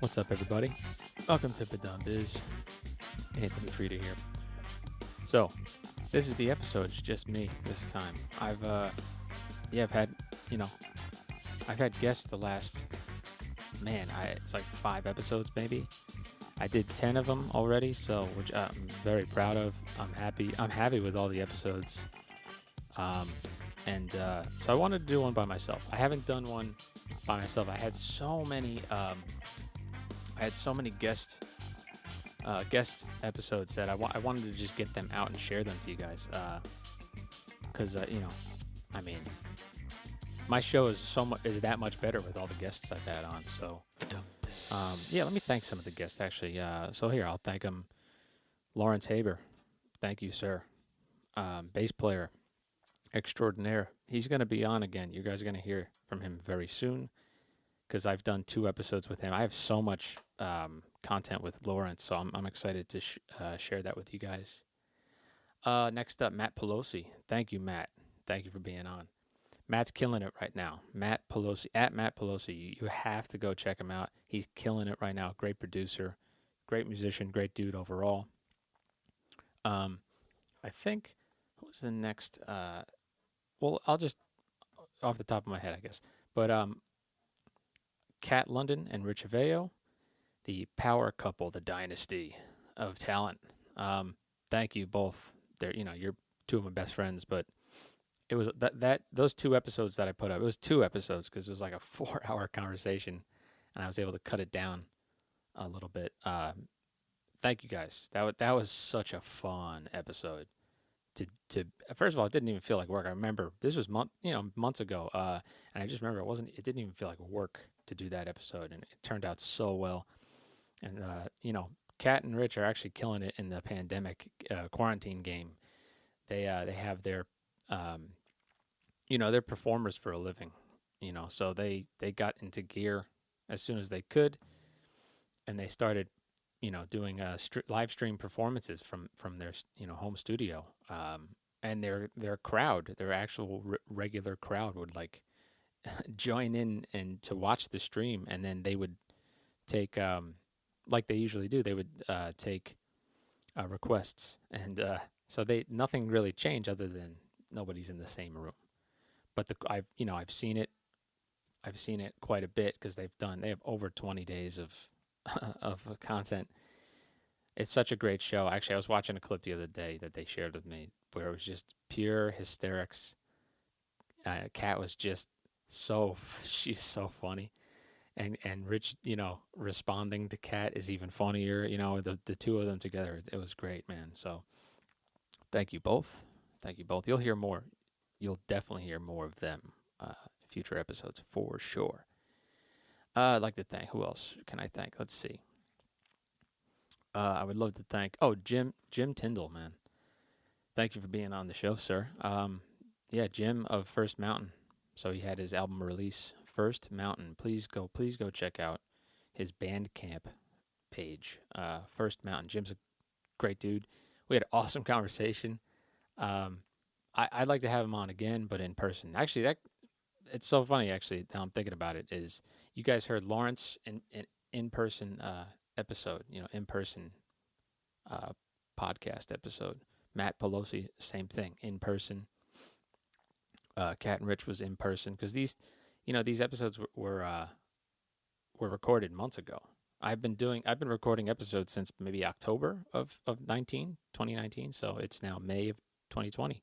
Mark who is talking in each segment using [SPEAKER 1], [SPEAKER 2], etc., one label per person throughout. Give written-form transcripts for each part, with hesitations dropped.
[SPEAKER 1] What's up, everybody? Welcome to BaDumBizz. Anthony Freda here. So, this is the episode. It's just me this time. I've had, I've had guests the last, it's like 5 episodes maybe. I did 10 of them already, so which I'm very proud of. I'm happy with all the episodes. So I wanted to do one by myself. I haven't done one by myself. I had so many guest episodes that I wanted to just get them out and share them to you guys. Because my show is that much better with all the guests I've had on. So, let me thank some of the guests actually. So here I'll thank them. Lawrence Haber, thank you, sir. Bass player extraordinaire. He's going to be on again. You guys are going to hear from him very soon because I've done 2 episodes with him. I have so much content with Lawrence, so I'm excited to share that with you guys. Next up, Matt Pelosi. Thank you, Matt. Thank you for being on. Matt's killing it right now. Matt Pelosi, at Matt Pelosi. You have to go check him out. He's killing it right now. Great producer, great musician, great dude overall. I think, what was the next? I'll just, off the top of my head, I guess. But Kat London and Rich Aveo, the power couple, the dynasty of talent. Thank you both. You're 2 of my best friends, but it was those 2 episodes that I put up. It was 2 episodes because it was like a 4-hour conversation, and I was able to cut it down a little bit. Thank you guys. That was such a fun episode. To first of all, it didn't even feel like work. I remember this was months ago, and I just remember it didn't even feel like work to do that episode, and it turned out so well. And Kat and Rich are actually killing it in the pandemic quarantine game. They have their they're performers for a living, so they got into gear as soon as they could, and they started doing live stream performances from their home studio, and their crowd, their actual regular crowd would like join in and to watch the stream, and then they would take like they usually do, they would take requests, and so nothing really changed other than nobody's in the same room. But I've seen it quite a bit because they have over 20 days of of content. It's such a great show. Actually, I was watching a clip the other day that they shared with me where it was just pure hysterics. Kat was just she's so funny. And Rich, responding to Kat is even funnier. The 2 of them together, it was great, man. So thank you both. Thank you both. You'll hear more. You'll definitely hear more of them future episodes for sure. I'd like to thank, who else can I thank? Let's see. I would love to thank, Jim Tyndall, man. Thank you for being on the show, sir. Jim of First Mountain. So he had his album release, First Mountain. Please go check out his Bandcamp page, First Mountain. Jim's a great dude. We had an awesome conversation. I'd like to have him on again, but in person. Actually, it's so funny, actually, now I'm thinking about it, is you guys heard Lawrence in person episode, in person podcast episode. Matt Pelosi, same thing, in person. Kat and Rich was in person because these episodes were recorded months ago. I've been recording episodes since maybe October of 2019, so it's now May of 2020.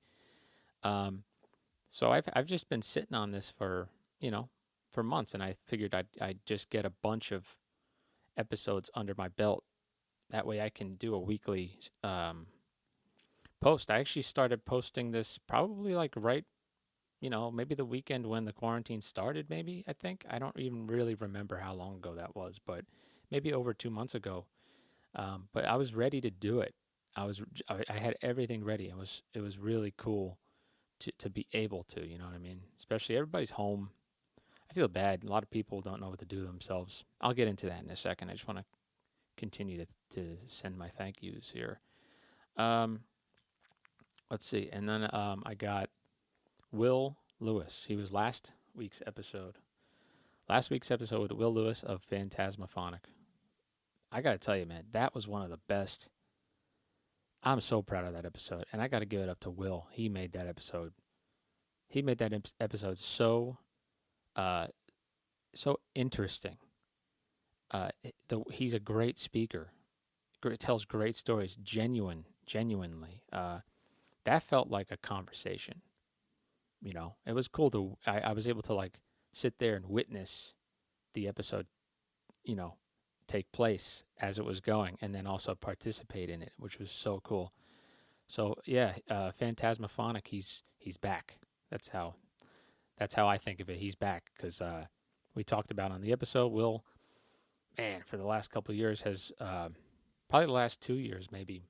[SPEAKER 1] So I've just been sitting on this for months, and I figured I'd just get a bunch of episodes under my belt. That way I can do a weekly post. I actually started posting this probably like right, maybe the weekend when the quarantine started, maybe, I think. I don't even really remember how long ago that was, but maybe over 2 months ago. But I was ready to do it. I had everything ready. It was really cool to be able to, you know what I mean? Especially everybody's home. I feel bad. A lot of people don't know what to do themselves. I'll get into that in a second. I just want to continue to send my thank yous here. Let's see. And then I got Will Lewis. He was last week's episode. Last week's episode with Will Lewis of Phantasmaphonic. I got to tell you, man, that was one of the best. I'm so proud of that episode, and I got to give it up to Will. He made that episode. He made that episode uh, so interesting. He's a great speaker. Tells great stories, genuinely. That felt like a conversation. It was cool I was able to like sit there and witness the episode, you know, take place as it was going, and then also participate in it, which was so cool. So yeah, Phantasmaphonic, he's back. That's how I think of it. He's back because we talked about on the episode. Will, man, for the last couple of years has probably the last 2 years maybe.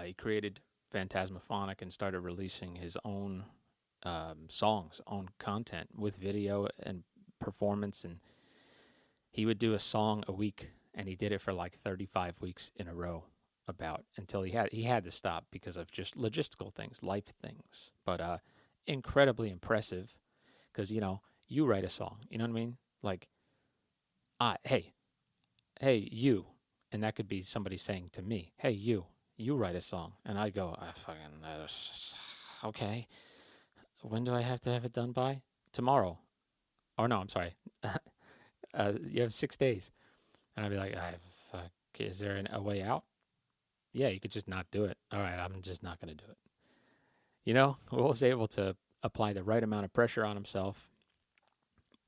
[SPEAKER 1] He created Phantasmaphonic and started releasing his own songs, own content with video and performance, and he would do a song a week, and he did it for like 35 weeks in a row. Until he had to stop because of just logistical things, life things. But incredibly impressive because you write a song, you know what I mean? Like, hey, you, and that could be somebody saying to me, hey, you write a song, and I go, okay. When do I have to have it done by? Tomorrow. Or no, I'm sorry. You have 6 days. And I'd be like, is there a way out? Yeah, you could just not do it. All right, I'm just not going to do it. Will was able to apply the right amount of pressure on himself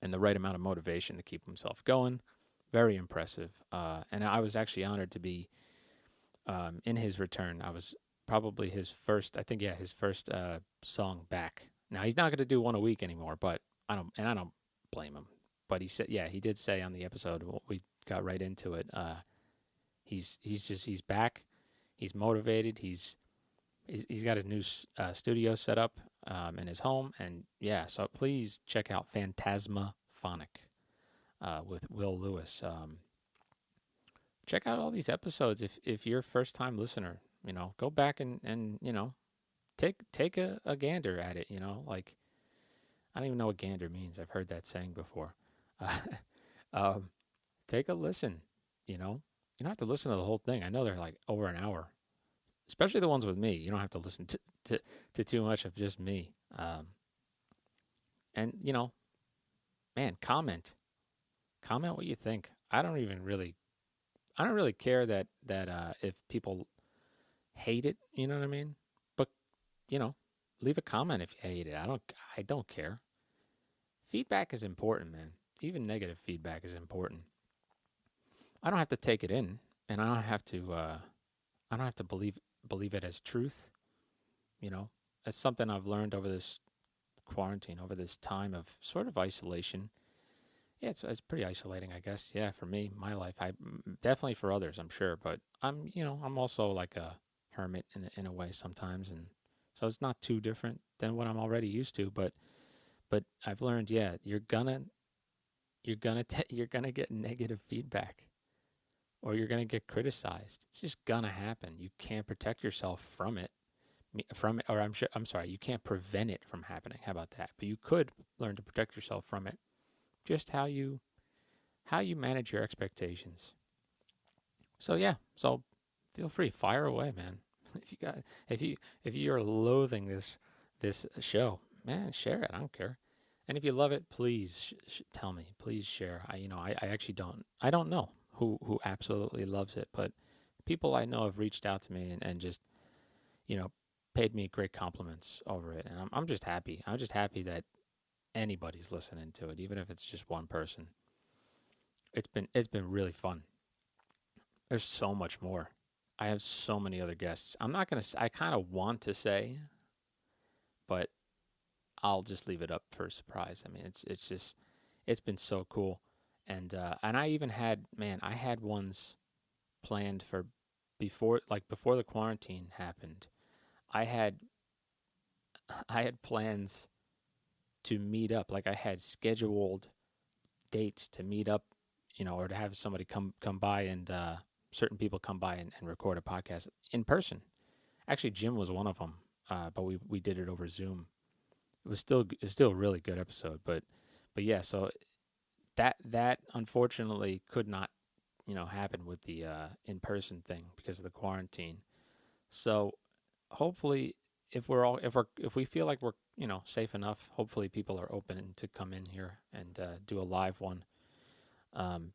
[SPEAKER 1] and the right amount of motivation to keep himself going. Very impressive. And I was actually honored to be in his return. I was probably his first song back. Now, he's not going to do one a week anymore, but I don't blame him. But he did say on the episode, we got right into it. He's back. He's motivated. He's got his new studio set up in his home, and so please check out Phantasmaphonic with Will Lewis. Check out all these episodes if you're a first time listener. Go back and take a gander at it. Like, I don't even know what gander means. I've heard that saying before. Take a listen. You don't have to listen to the whole thing. I know they're like over an hour, especially the ones with me. You don't have to listen to too much of just me. And man, comment what you think. I don't really care that if people hate it. You know what I mean? But leave a comment if you hate it. I don't care. Feedback is important, man. Even negative feedback is important. I don't have to take it in, and I don't have to believe it as truth. That's something I've learned over this quarantine, over this time of sort of isolation. Yeah, it's pretty isolating, I guess. Yeah, for me, my life. Definitely for others, I'm sure, but I'm also like a hermit in a way sometimes, and so it's not too different than what I'm already used to. But I've learned, you're gonna get negative feedback, or you're gonna get criticized. It's just gonna happen. You can't protect yourself from it, or I'm sorry, you can't prevent it from happening. How about that? But you could learn to protect yourself from it. Just how you manage your expectations. So feel free, fire away, man. If you're loathing this show, man, share it. I don't care. And if you love it, please tell me. Please share. I actually don't know who absolutely loves it, but people I know have reached out to me and just paid me great compliments over it, and I'm just happy. I'm just happy that anybody's listening to it, even if it's just one person. It's been really fun. There's so much more. I have so many other guests. I kind of want to say, but I'll just leave it up for a surprise. I mean, it's been so cool, and I even had ones planned for before the quarantine happened. I had plans to meet up. Like, I had scheduled dates to meet up, or to have somebody come by and certain people come by and record a podcast in person. Actually, Jim was one of them, but we did it over Zoom. It was still a really good episode, but yeah. So that unfortunately could not happen with the in-person thing because of the quarantine. So hopefully, if we feel like we're safe enough, hopefully people are open to come in here and do a live one. Um,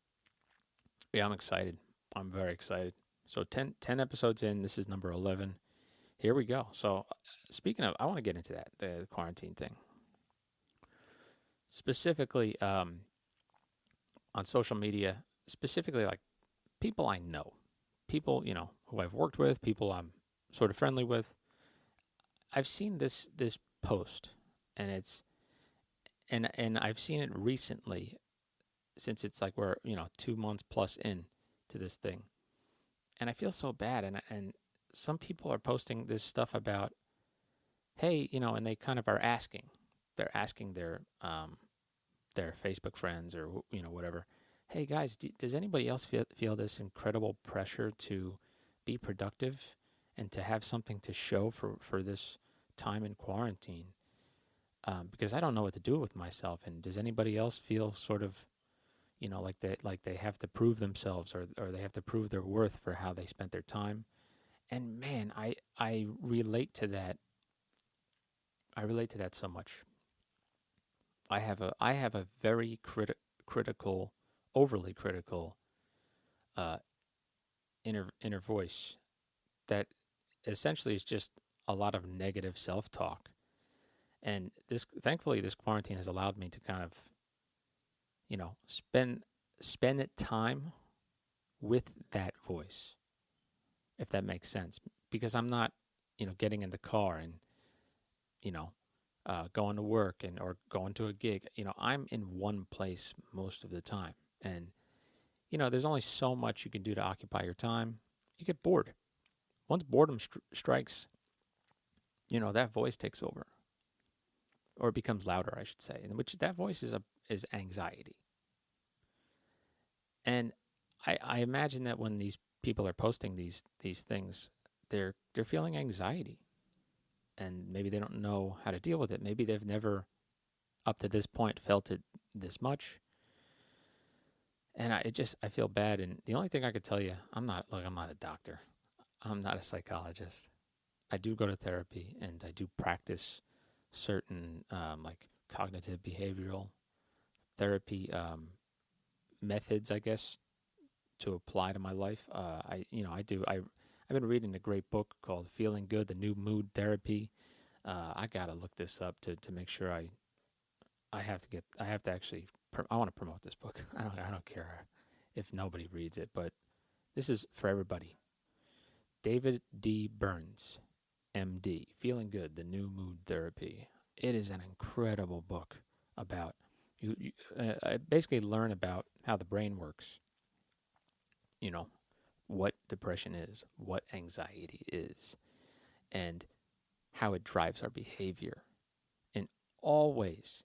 [SPEAKER 1] yeah, I'm excited. I'm very excited. So 10 episodes in. This is number 11. Here we go. So speaking of, I want to get into that the quarantine thing specifically on social media. Specifically, like people I know, people who I've worked with, people I'm sort of friendly with. I've seen this post, and and I've seen it recently, since it's like we're 2 months plus in to this thing, and I feel so bad. And some people are posting this stuff about, hey, and they kind of are asking, they're asking their Facebook friends or whatever, hey guys, does anybody else feel this incredible pressure to be productive and to have something to show for this time in quarantine? Because I don't know what to do with myself. And does anybody else feel sort of, like they have to prove themselves, or they have to prove their worth for how they spent their time? And man, I relate to that. I relate to that so much. I have a very critical, overly critical, uh, inner voice that essentially is just a lot of negative self-talk. And thankfully, this quarantine has allowed me to kind of, spend time with that voice, if that makes sense. Because I'm not, getting in the car and, you know, going to work or going to a gig. I'm in one place most of the time. And, there's only so much you can do to occupy your time. You get bored. Once boredom strikes, that voice takes over, or it becomes louder, I should say, in which that voice is anxiety. And I imagine that when these people are posting these things, they're feeling anxiety, and maybe they don't know how to deal with it. Maybe they've never, up to this point, felt it this much. And I feel bad. And the only thing I could tell you, I'm not a doctor. I'm not a psychologist. I do go to therapy, and I do practice certain like cognitive behavioral therapy methods, I guess, to apply to my life. I've been reading a great book called Feeling Good: The New Mood Therapy. I gotta look this up to make sure I have to actually I want to promote this book. I don't care if nobody reads it, but this is for everybody. David D. Burns, MD, Feeling Good: The New Mood Therapy. It is an incredible book about I basically learn about how the brain works. What depression is, what anxiety is, and how it drives our behavior in all ways.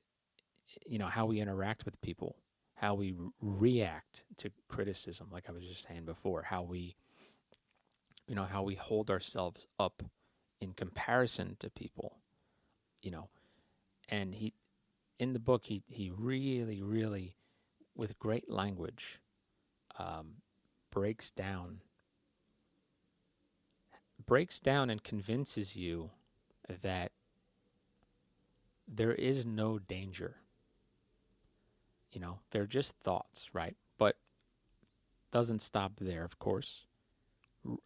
[SPEAKER 1] How we interact with people, how we react to criticism, like I was just saying before, how we hold ourselves up in comparison to people, and in the book, he really, really, with great language, breaks down and convinces you that there is no danger. They're just thoughts, right? But doesn't stop there, of course,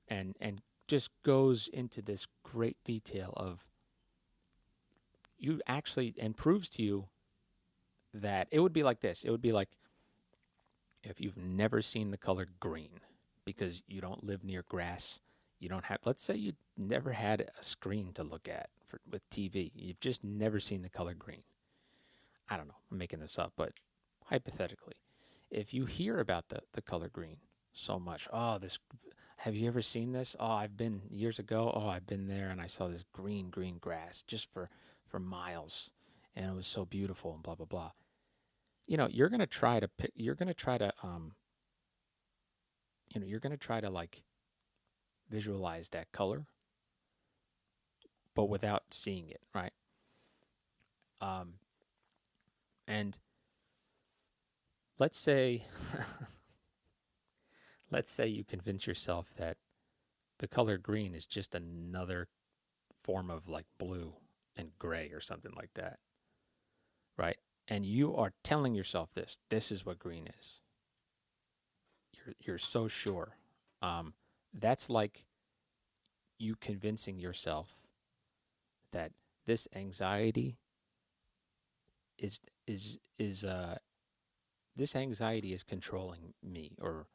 [SPEAKER 1] and just goes into this great detail of you actually, and proves to you that it would be like this. It would be like if you've never seen the color green because you don't live near grass. You don't have, let's say you never had a screen to look at with TV. You've just never seen the color green. I don't know, I'm making this up, but hypothetically, if you hear about the color green so much, have you ever seen this? Oh, I've been years ago. Oh, I've been there and I saw this green grass just for miles, and it was so beautiful and blah blah blah. You're gonna try to pick. You're gonna try to you're gonna try to like visualize that color, but without seeing it, right? And let's say let's say you convince yourself that the color green is just another form of like blue and gray or something like that, right? And you are telling yourself this is what green is. You're so sure. That's like you convincing yourself that this anxiety is is this anxiety is controlling me, or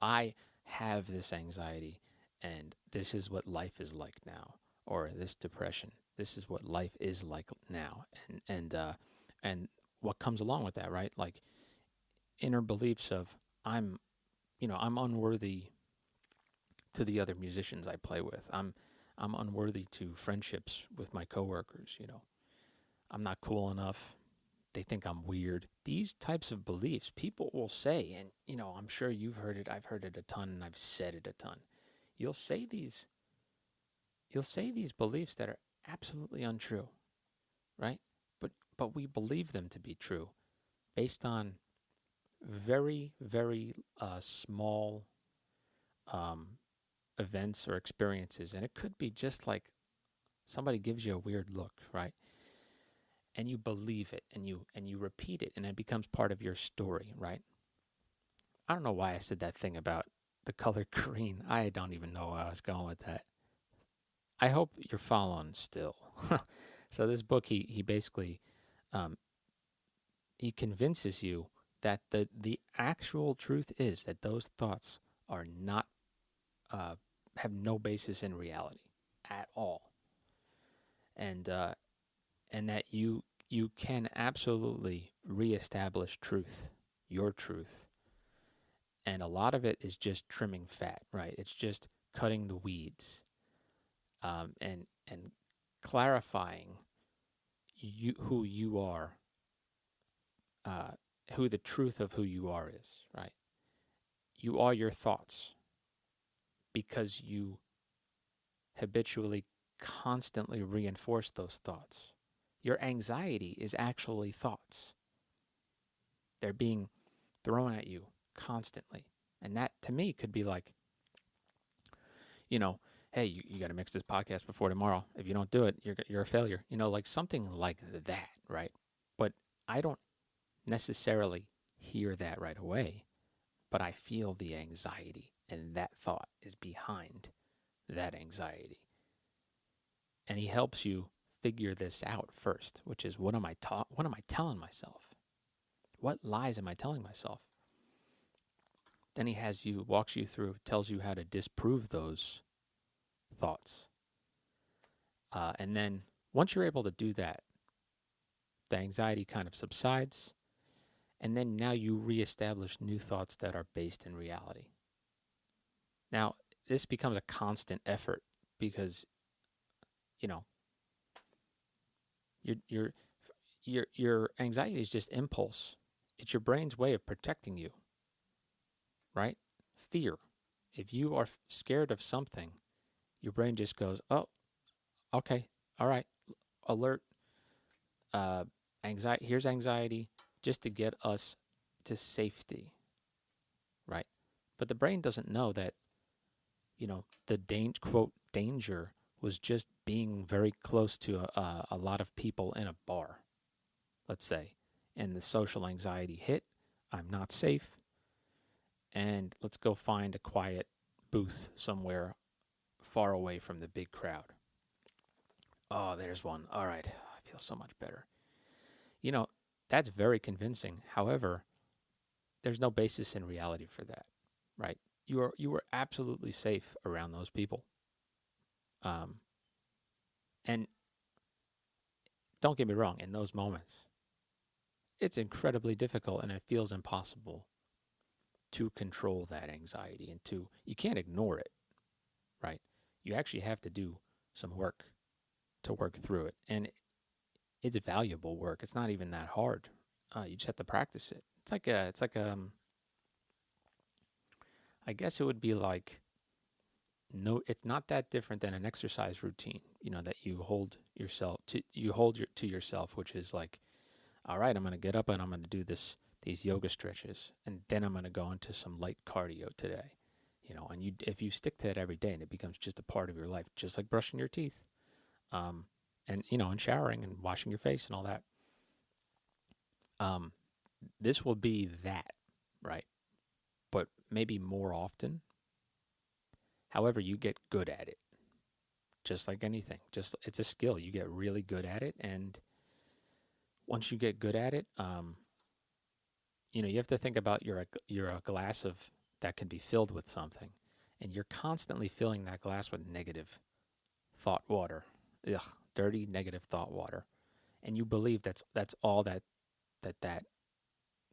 [SPEAKER 1] I have this anxiety and this is what life is like now, or this depression, this is what life is like now. And what comes along with that, right? Like inner beliefs of I'm I'm unworthy to the other musicians I play with. I'm unworthy to friendships with my coworkers, I'm not cool enough. They think I'm weird. These types of beliefs people will say, and I'm sure you've heard it, I've heard it a ton, and I've said it a ton. You'll say these beliefs that are absolutely untrue, right? But we believe them to be true based on very, very small events or experiences. And it could be just like somebody gives you a weird look, right? And you believe it, and you repeat it, and it becomes part of your story, right? I don't know why I said that thing about the color green. I don't even know where I was going with that. I hope you're following still. So this book, he basically he convinces you that the actual truth is that those thoughts are not have no basis in reality at all, and that you can absolutely reestablish truth, your truth. And a lot of it is just trimming fat, right? It's just cutting the weeds, and clarifying who you are, who the truth of who you are is, right? You are your thoughts because you habitually, constantly reinforce those thoughts. Your anxiety is actually thoughts. They're being thrown at you constantly. And that, to me, could be like, hey, you got to mix this podcast before tomorrow. If you don't do it, you're a failure. Like something like that, right? But I don't necessarily hear that right away, but I feel the anxiety, and that thought is behind that anxiety. And he helps you figure this out first, which is what am I telling myself? What lies am I telling myself? Then he walks you through, tells you how to disprove those thoughts. And then once you're able to do that, the anxiety kind of subsides. And then now you reestablish new thoughts that are based in reality. Now, this becomes a constant effort because, your anxiety is just impulse. It's your brain's way of protecting you, right? Fear. If you are scared of something, your brain just goes, oh, okay, all right, alert, anxiety. Here's anxiety, just to get us to safety, right? But the brain doesn't know that, the quote danger was just being very close to a lot of people in a bar, let's say, and the social anxiety hit. I'm not safe, and let's go find a quiet booth somewhere far away from the big crowd. Oh, there's one. All right, I feel so much better. That's very convincing. However, there's no basis in reality for that, right? You are absolutely safe around those people. And don't get me wrong, in those moments, it's incredibly difficult and it feels impossible to control that anxiety, and you can't ignore it, right? You actually have to do some work to work through it. And it's valuable work. It's not even that hard. You just have to practice it. I guess it would be like, no, it's not that different than an exercise routine, that you hold to yourself, which is like, all right, I'm going to get up and I'm going to do these yoga stretches, and then I'm going to go into some light cardio today. And if you stick to that every day and it becomes just a part of your life, just like brushing your teeth, um, and showering and washing your face and all that, um, this will be that, right? But maybe more often. However, you get good at it, just like anything. Just it's a skill. You get really good at it, and once you get good at it, you have to think about you're a glass of that can be filled with something, and you're constantly filling that glass with negative thought water, ugh, dirty negative thought water, and you believe that's all that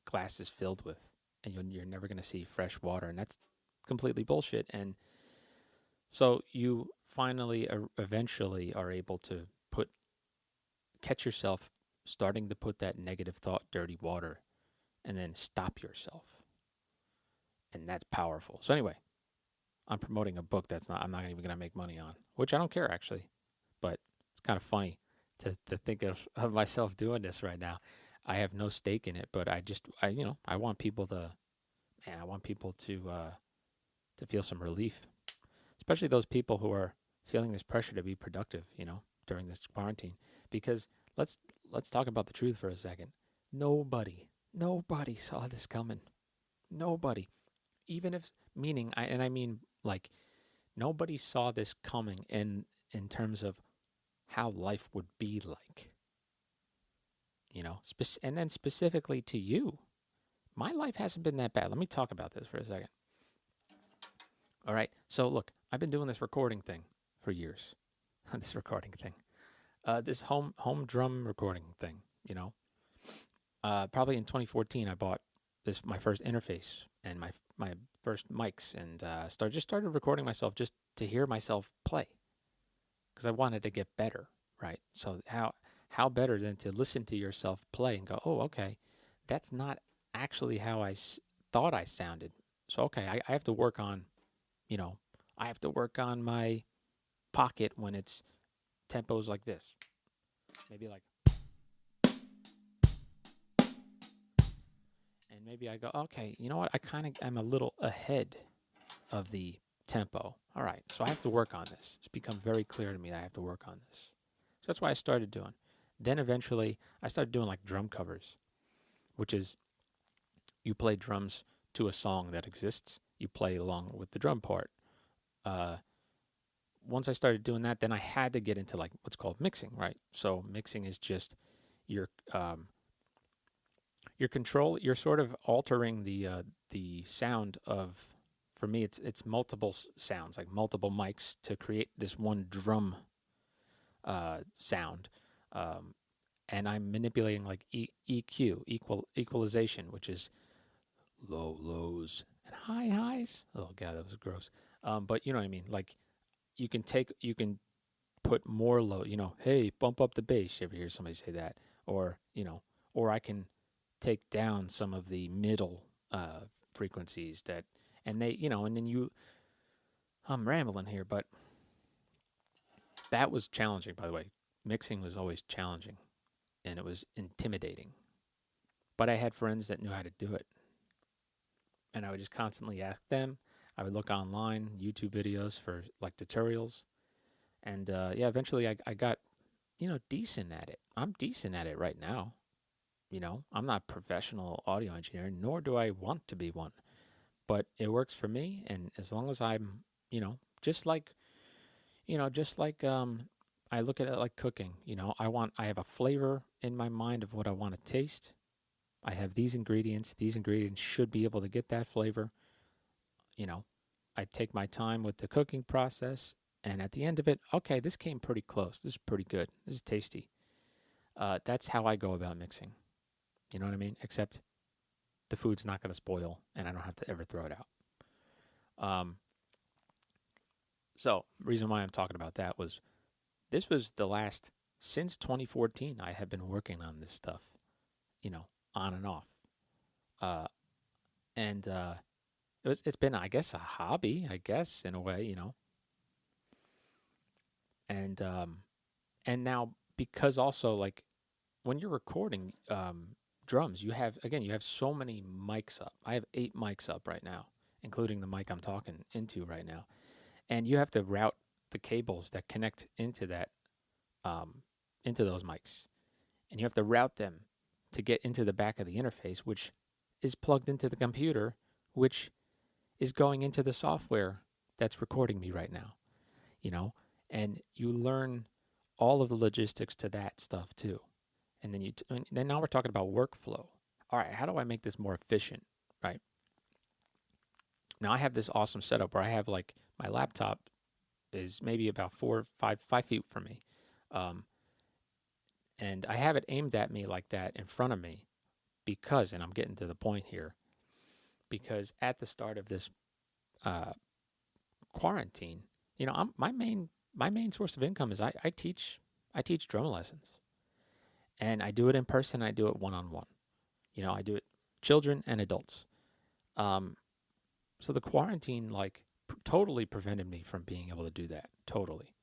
[SPEAKER 1] glass is filled with, and you're never going to see fresh water, and that's completely bullshit. And so you finally, eventually, are able to catch yourself starting to put that negative thought, dirty water, and then stop yourself, and that's powerful. So anyway, I'm promoting a book I'm not even going to make money on, which I don't care actually, but it's kind of funny to think of myself doing this right now. I have no stake in it, but I want people to feel some relief, especially those people who are feeling this pressure to be productive, during this quarantine. Because let's talk about the truth for a second. Nobody saw this coming. Nobody, even if meaning I mean like nobody saw this coming in terms of how life would be like. And then specifically to you, my life hasn't been that bad. Let me talk about this for a second. All right. So look, I've been doing this recording thing for years. This recording thing, this home drum recording thing. Probably in 2014, I bought my first interface and my first mics, and started recording myself just to hear myself play, because I wanted to get better, right? So how better than to listen to yourself play and go, oh, okay, that's not actually how I thought I sounded. So okay, I have to work on, I have to work on my pocket when it's tempos like this, maybe like. And maybe I go, okay, you know what? I kind of am a little ahead of the tempo. All right, so I have to work on this. It's become very clear to me that I have to work on this. So that's what I started doing. Then eventually I started doing like drum covers, which is you play drums to a song that exists. You play along with the drum part. Once I started doing that, then I had to get into like what's called mixing, right? So mixing is just your control. You're sort of altering the sound of. For me, it's multiple sounds, like multiple mics to create this one drum sound, and I'm manipulating like EQ, equalization, which is lows and highs. Oh god, that was gross. But you know what I mean. Like you can put more low. Hey, bump up the bass. You ever hear somebody say that? Or or I can take down some of the middle frequencies that, and they, and then I'm rambling here, but that was challenging, by the way. Mixing was always challenging, and it was intimidating. But I had friends that knew how to do it, and I would just constantly ask them. I would look online, YouTube videos for like tutorials, and eventually I got, decent at it. I'm decent at it right now. I'm not a professional audio engineer, nor do I want to be one. But it works for me, and as long as I'm, just like I look at it like cooking. I have a flavor in my mind of what I want to taste. I have these ingredients. These ingredients should be able to get that flavor. I take my time with the cooking process, and at the end of it, okay, this came pretty close. This is pretty good. This is tasty. That's how I go about mixing. You know what I mean? Except the food's not going to spoil, and I don't have to ever throw it out. So, reason why I'm talking about that was this was the last, since 2014, I have been working on this stuff, on and off. And it's been, I guess, a hobby, in a way, And now, because also, like, when you're recording drums, you have so many mics up. I have 8 mics up right now, including the mic I'm talking into right now. And you have to route the cables that connect into that, into those mics. And you have to route them to get into the back of the interface, which is plugged into the computer, which is going into the software that's recording me right now, you know? And you learn all of the logistics to that stuff too. And then then now we're talking about workflow. All right, how do I make this more efficient, right? Now I have this awesome setup where I have like my laptop is maybe about 5 feet from me. And I have it aimed at me like that in front of me because, and I'm getting to the point here, because at the start of this quarantine, my main source of income is I teach drum lessons, and I do it in person. I do it one-on-one. I do it children and adults. So the quarantine totally prevented me from being able to do that. Totally,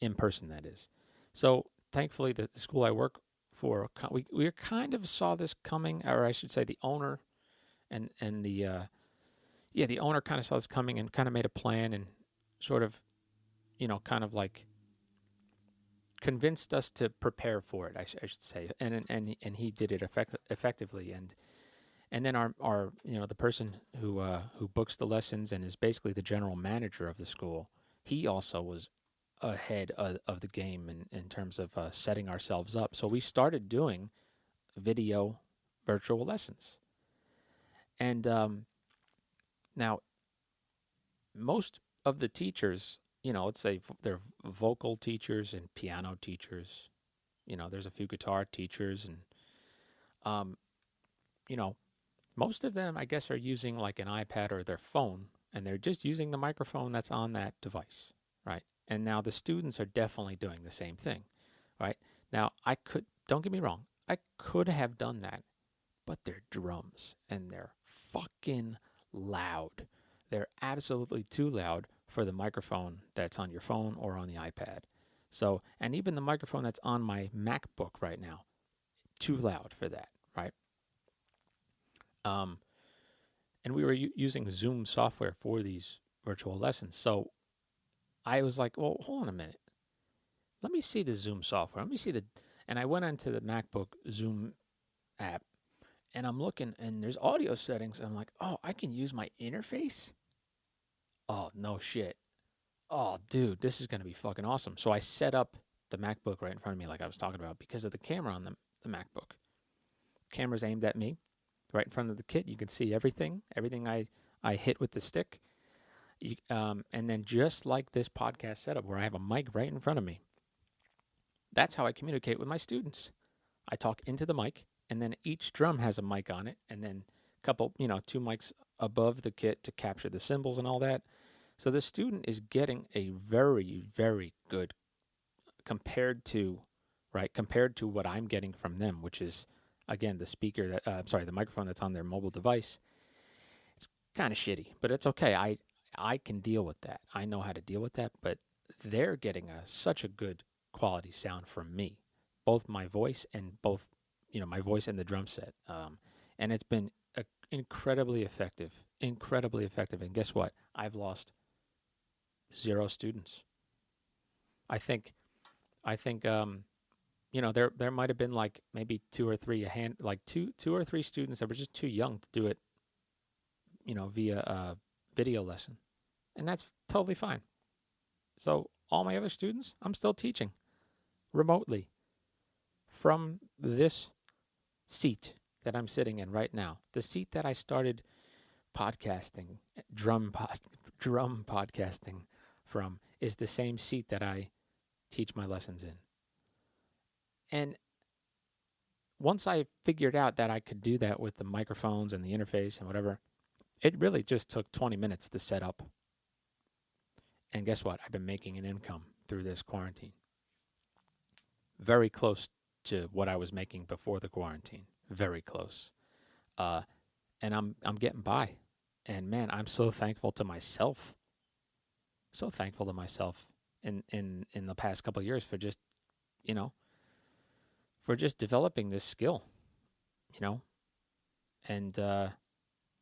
[SPEAKER 1] in person, that is. So thankfully, the school I work for, we kind of saw this coming, or I should say, the owner and the owner kind of saw this coming and kind of made a plan and sort of, kind of like convinced us to prepare for it. I should say, and he did it effectively. And then our the person who books the lessons and is basically the general manager of the school, he also was ahead of the game in terms of setting ourselves up. So we started doing video virtual lessons. And now, most of the teachers, let's say they're vocal teachers and piano teachers. There's a few guitar teachers, and most of them, I guess, are using like an iPad or their phone, and they're just using the microphone that's on that device, right? And now the students are definitely doing the same thing, right? Now, don't get me wrong, I could have done that, but they're drums, and they're fucking loud. They're absolutely too loud for the microphone that's on your phone or on the iPad. So, and even the microphone that's on my MacBook right now, too loud for that, right? And we were using Zoom software for these virtual lessons. So I was like, well, hold on a minute. Let me see the Zoom software. And I went into the MacBook Zoom app, and I'm looking, and there's audio settings. And I'm like, oh, I can use my interface? Oh, no shit. Oh, dude, this is going to be fucking awesome. So I set up the MacBook right in front of me like I was talking about because of the camera on the MacBook. Camera's aimed at me right in front of the kit. You can see everything I hit with the stick. And then just like this podcast setup where I have a mic right in front of me, that's how I communicate with my students. I talk into the mic, and then each drum has a mic on it, and then a couple, 2 mics above the kit to capture the cymbals and all that. So the student is getting a very, very good compared to what I'm getting from them, which is, again, the microphone that's on their mobile device. It's kind of shitty, but it's okay. I can deal with that. I know how to deal with that, but they're getting such a good quality sound from me, both my voice and my voice and the drum set. And it's been incredibly effective. And guess what? I've lost 0 students. I think there might have been like maybe 2 or 3 two or three students that were just too young to do it, via a video lesson, and that's totally fine. So all my other students, I'm still teaching remotely from this seat that I'm sitting in right now, the seat that I started podcasting, drum podcasting from, is the same seat that I teach my lessons in. And once I figured out that I could do that with the microphones and the interface and whatever, it really just took 20 minutes to set up. And guess what? I've been making an income through this quarantine. Very close to what I was making before the quarantine. Very close. And I'm getting by. And man, I'm so thankful to myself. So thankful to myself in the past couple of years for just, for just developing this skill, and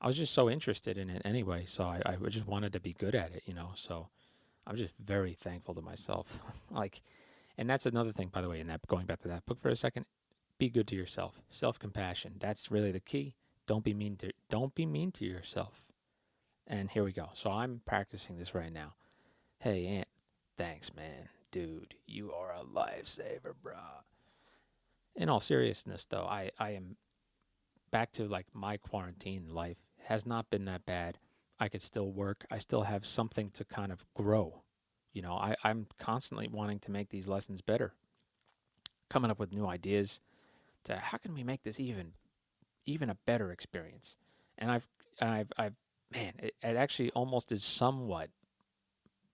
[SPEAKER 1] I was just so interested in it anyway. So I just wanted to be good at it, So I'm just very thankful to myself. And that's another thing, by the way, in that, going back to that book for a second, be good to yourself. Self-compassion. That's really the key. Don't be mean to yourself. And here we go. So I'm practicing this right now. Hey, Ant, thanks, man. Dude, you are a lifesaver, bro. In all seriousness, though, I am back to like my quarantine life. Has not been that bad. I could still work. I still have something to kind of grow. I'm constantly wanting to make these lessons better, coming up with new ideas to how can we make this even a better experience. And I've man, it actually almost is somewhat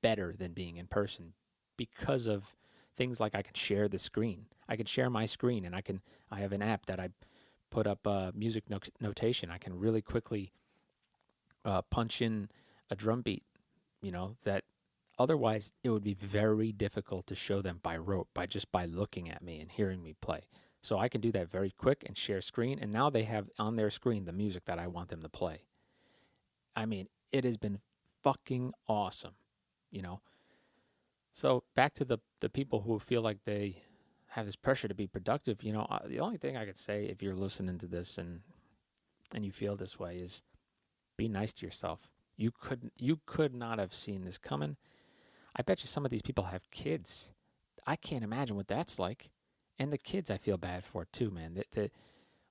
[SPEAKER 1] better than being in person because of things like I can share the screen. I can share my screen, and I have an app that I put up music notation. I can really quickly punch in a drum beat, that otherwise it would be very difficult to show them by rote, by looking at me and hearing me play. So I can do that very quick and share screen, and now they have on their screen the music that I want them to play. I mean, it has been fucking awesome, So back to the people who feel like they have this pressure to be productive, the only thing I could say if you're listening to this and you feel this way is be nice to yourself. You could not have seen this coming. I bet you some of these people have kids. I can't imagine what that's like. And the kids I feel bad for too, man.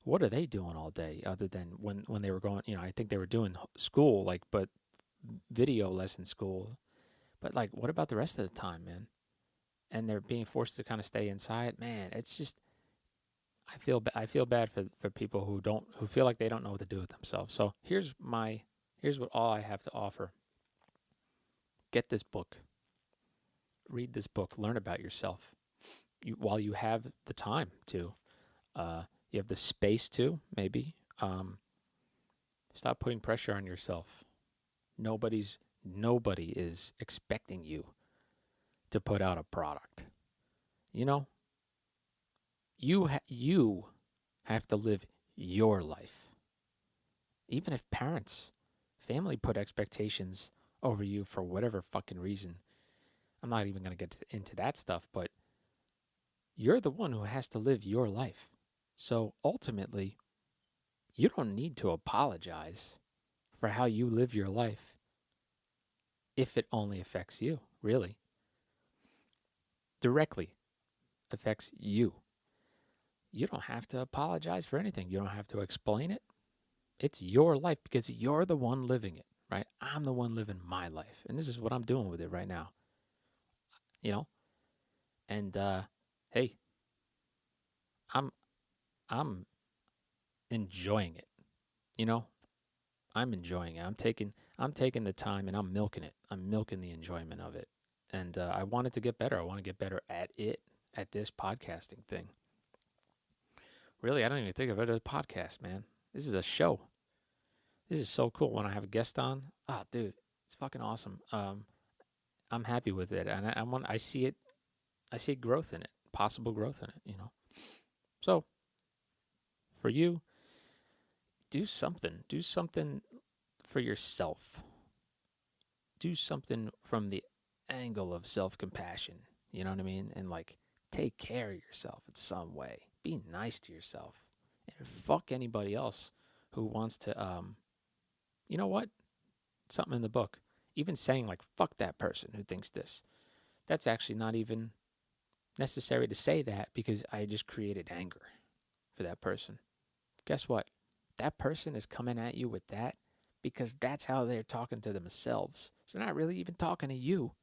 [SPEAKER 1] What are they doing all day other than when they were going, I think they were doing school, but video lesson school. But what about the rest of the time, man? And they're being forced to kind of stay inside. Man, it's just, I feel bad for people who feel like they don't know what to do with themselves. So here's what all I have to offer. Get this book. Read this book. Learn about yourself. While you have the time to, you have the space to, maybe. Stop putting pressure on yourself. Nobody is expecting you to put out a product. You have to live your life. Even if family put expectations over you for whatever fucking reason. I'm not even going to get into that stuff, but you're the one who has to live your life. So ultimately, you don't need to apologize for how you live your life if it only affects you, really. Directly affects you. You don't have to apologize for anything. You don't have to explain it. It's your life because you're the one living it, right? I'm the one living my life. And this is what I'm doing with it right now. And hey, I'm enjoying it. I'm enjoying it. I'm taking the time and I'm milking it. I'm milking the enjoyment of it. And I want it to get better. I want to get better at this podcasting thing. Really, I don't even think of it as a podcast, man. This is a show. This is so cool when I have a guest on. Oh, dude, it's fucking awesome. I'm happy with it, and I see it. I see growth in it, possible growth in it. So for you, do something. Do something for yourself. Do something from the angle of self-compassion. You know what I mean? And take care of yourself in some way. Be nice to yourself, and fuck anybody else who wants to. You know what? Something in the book. Even saying fuck that person who thinks this. That's actually not even necessary to say that because I just created anger for that person. Guess what? That person is coming at you with that because that's how they're talking to themselves. So they're not really even talking to you.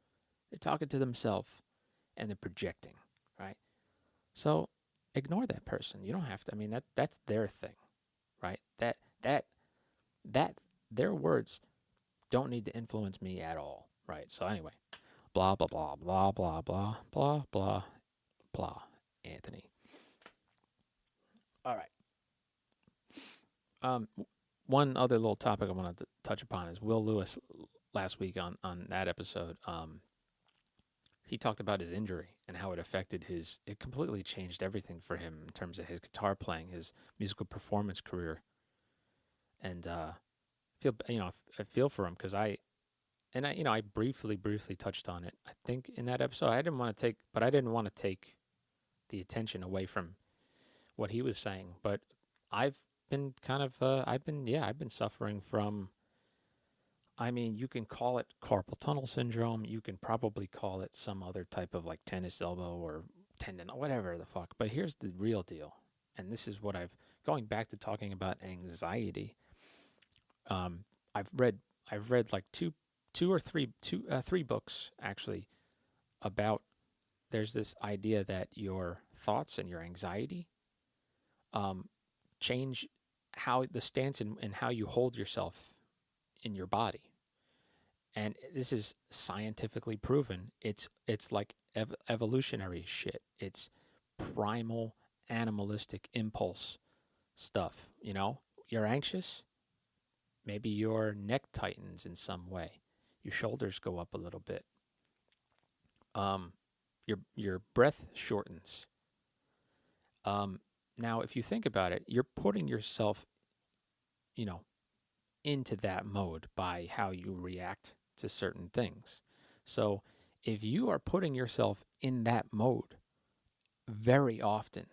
[SPEAKER 1] They're talking to themselves and they're projecting, right? So ignore that person. You don't have to. I mean, that's their thing, right? That their words don't need to influence me at all, right? So anyway, blah, blah, blah, blah, blah, blah, blah, blah, blah, Anthony. All right. One other little topic I wanted to touch upon is Will Lewis last week on that episode. He talked about his injury and how it completely changed everything for him in terms of his guitar playing, his musical performance career. And I feel for him because I briefly touched on it. I think in that episode, I didn't want to take the attention away from what he was saying. But I've been I've been suffering from. I mean, you can call it carpal tunnel syndrome. You can probably call it some other type of like tennis elbow or tendon, whatever the fuck. But here's the real deal, and this is what going back to talking about anxiety. Um, I've read like three books actually about. There's this idea that your thoughts and your anxiety change how the stance and how you hold yourself in your body. And this is scientifically proven. It's like evolutionary shit. It's primal animalistic impulse stuff. You're anxious. Maybe your neck tightens in some way. Your shoulders go up a little bit. Your breath shortens. Now, if you think about it, you're putting yourself, into that mode by how you react to certain things. So if you are putting yourself in that mode very often,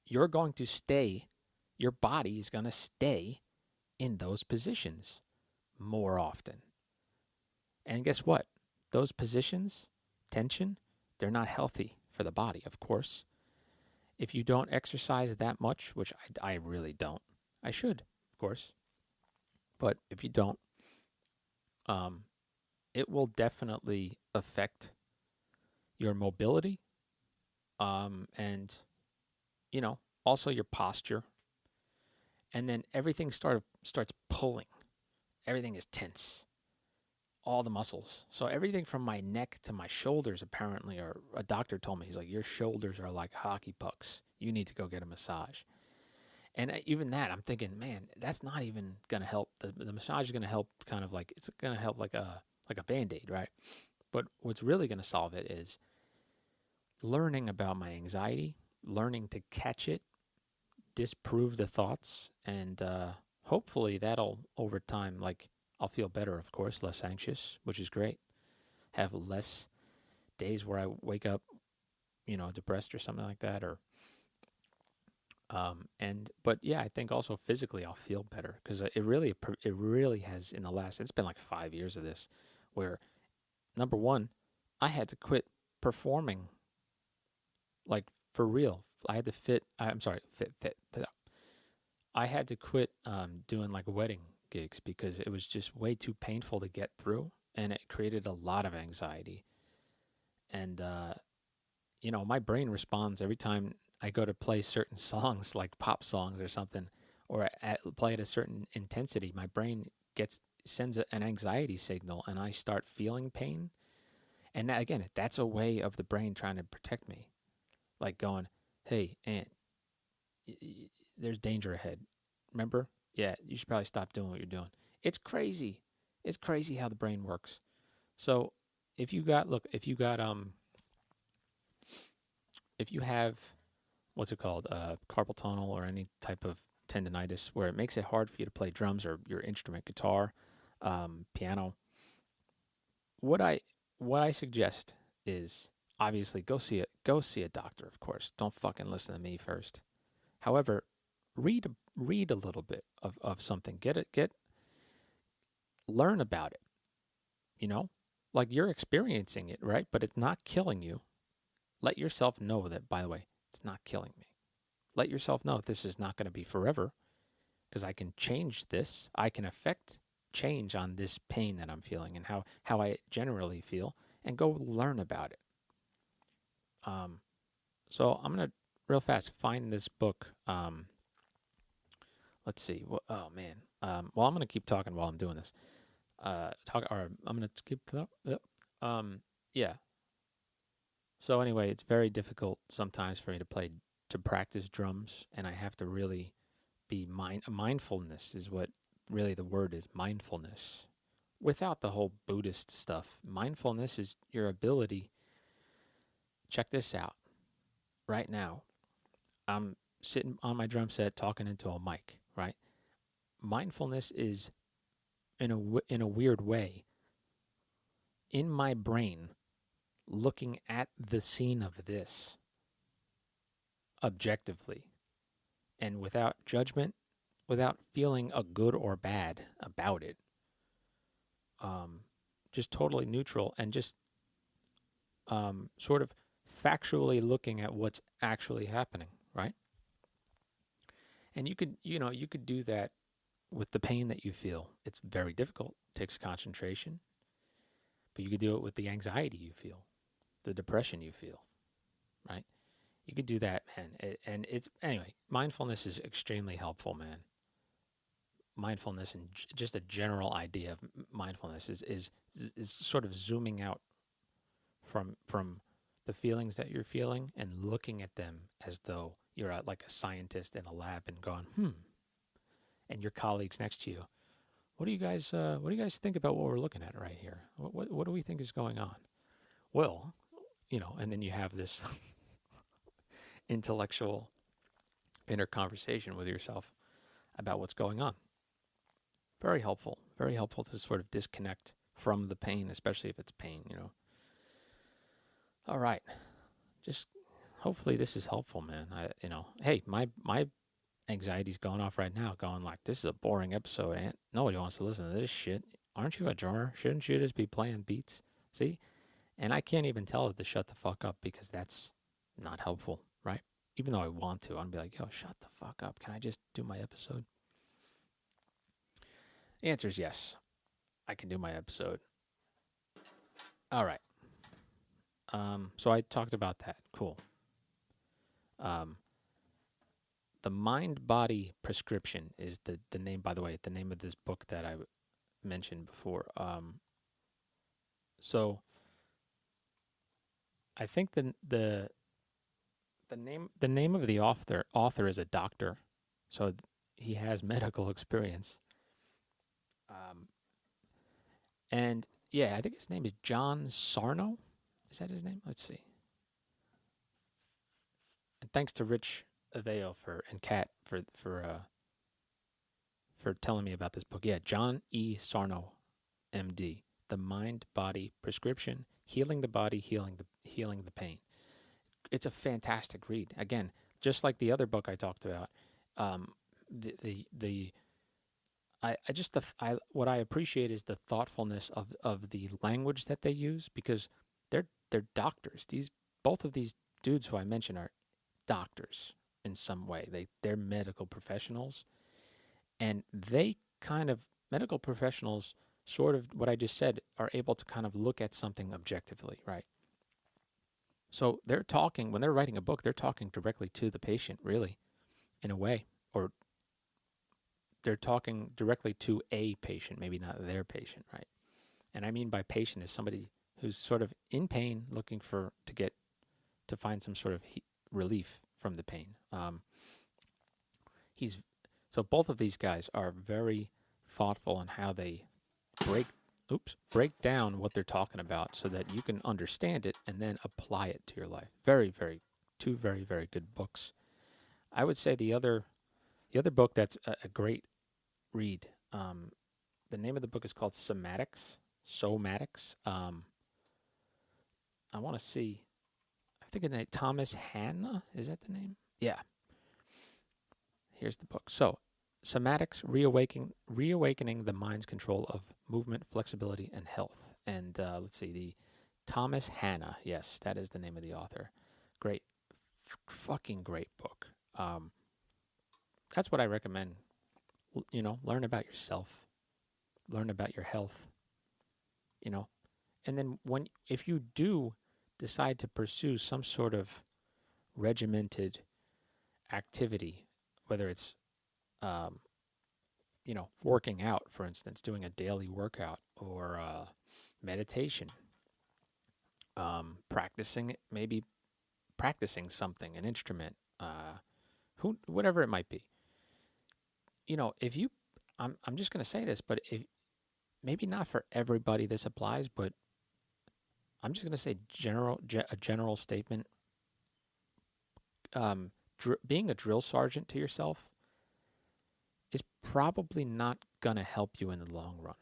[SPEAKER 1] you're going to stay, your body is going to stay in those positions more often. And guess what? Those positions, tension, they're not healthy for the body, of course. If you don't exercise that much, which I really don't, I should, of course. But if you don't, it will definitely affect your mobility, and, also your posture. And then everything starts pulling. Everything is tense. All the muscles. So everything from my neck to my shoulders, apparently, or a doctor told me, he's like, your shoulders are like hockey pucks. You need to go get a massage. And even that, I'm thinking, man, that's not even going to help. The massage is going to help kind of like, it's going to help like a Band-Aid, right? But what's really going to solve it is learning about my anxiety, learning to catch it, disprove the thoughts, and hopefully that'll, over time, like, I'll feel better, of course, less anxious, which is great. Have less days where I wake up, depressed or something like that, or but yeah, I think also physically I'll feel better because it really has in the last, it's been like 5 years of this, where number one, I had to quit performing, like for real. I had to fit. I had to quit doing like wedding gigs because it was just way too painful to get through, and it created a lot of anxiety. And my brain responds every time I go to play certain songs, like pop songs or something, or play at a certain intensity. My brain sends an anxiety signal, and I start feeling pain. And that, again, that's a way of the brain trying to protect me, like going, "Hey, Aunt, there's danger ahead. Remember? Yeah, you should probably stop doing what you're doing." It's crazy. It's crazy how the brain works. So if you have, what's it called, carpal tunnel or any type of tendonitis where it makes it hard for you to play drums or your instrument, guitar, piano, what I suggest is obviously go see a doctor, of course. Don't fucking listen to me first. However, read a little bit of something. Learn about it. Like you're experiencing it, right? But it's not killing you. Let yourself know that, by the way, it's not killing me. Let yourself know this is not going to be forever, because I can change this. I can affect change on this pain that I'm feeling and how I generally feel, and go learn about it. So I'm going to real fast find this book. Let's see. Oh, man. Well, I'm going to keep talking while I'm doing this. I'm going to skip that. Yeah. So anyway, it's very difficult sometimes for me to practice drums, and I have to really be mindfulness is what really the word is, mindfulness. Without the whole Buddhist stuff, mindfulness is your ability. Check this out. Right now, I'm sitting on my drum set talking into a mic, right? mindfulness is, in a weird way, in my brain, looking at the scene of this objectively and without judgment, without feeling a good or bad about it. Just totally neutral and just sort of factually looking at what's actually happening, right? And you could do that with the pain that you feel. It's very difficult, takes concentration, but you could do it with the anxiety you feel, the depression you feel, right? You could do that, man. And it's, anyway, mindfulness is extremely helpful, man. Mindfulness and just a general idea of mindfulness is sort of zooming out from the feelings that you're feeling and looking at them as though you're like a scientist in a lab and going, and your colleagues next to you, what do you guys think about what we're looking at right here? What do we think is going on? Well, and then you have this intellectual inner conversation with yourself about what's going on. Very helpful to sort of disconnect from the pain, especially if it's pain, All right. Just hopefully this is helpful, man. Hey, my anxiety's going off right now, going like, this is a boring episode, and nobody wants to listen to this shit. Aren't you a drummer? Shouldn't you just be playing beats? See? And I can't even tell it to shut the fuck up because that's not helpful, right? Even though I want to, I'll be like, yo, shut the fuck up. Can I just do my episode? The answer is yes. I can do my episode. All right. So I talked about that. Cool. The Mind-Body Prescription is the name, by the way, the name of this book that I mentioned before. So I think the name of the author is a doctor, so he has medical experience. And yeah, I think his name is John Sarno. Is that his name? Let's see. And thanks to Rich Aveo and Kat for telling me about this book. Yeah, John E. Sarno, MD, The Mind-Body Prescription: Healing the Body, Healing the Pain. It's a fantastic read. Again, just like the other book I talked about. What I appreciate is the thoughtfulness of the language that they use, because they're doctors. Both of these dudes who I mentioned are doctors in some way. They're medical professionals, and medical professionals, sort of what I just said, are able to kind of look at something objectively, right? So when they're writing a book, they're talking directly to the patient, really, in a way, or they're talking directly to a patient, maybe not their patient, right? And I mean by patient is somebody who's sort of in pain, looking to find some sort of relief from the pain. So both of these guys are very thoughtful on how they break down what they're talking about so that you can understand it and then apply it to your life. Two very, very good books. I would say the other book that's a great read, the name of the book is called Somatics. I want to see, I think it's Thomas Hanna, is that the name? Yeah. Here's the book. So, Somatics, Reawakening the Mind's Control of Movement, Flexibility, and Health. And let's see, the Thomas Hanna. Yes, that is the name of the author. Great, fucking great book. That's what I recommend. Learn about yourself, learn about your health. And then if you do decide to pursue some sort of regimented activity, whether it's working out, for instance, doing a daily workout, or meditation, practicing something, an instrument, whatever it might be. If you, I'm just going to say this, but if maybe not for everybody this applies, but I'm just going to say a general statement. Being a drill sergeant to yourself probably not going to help you in the long run.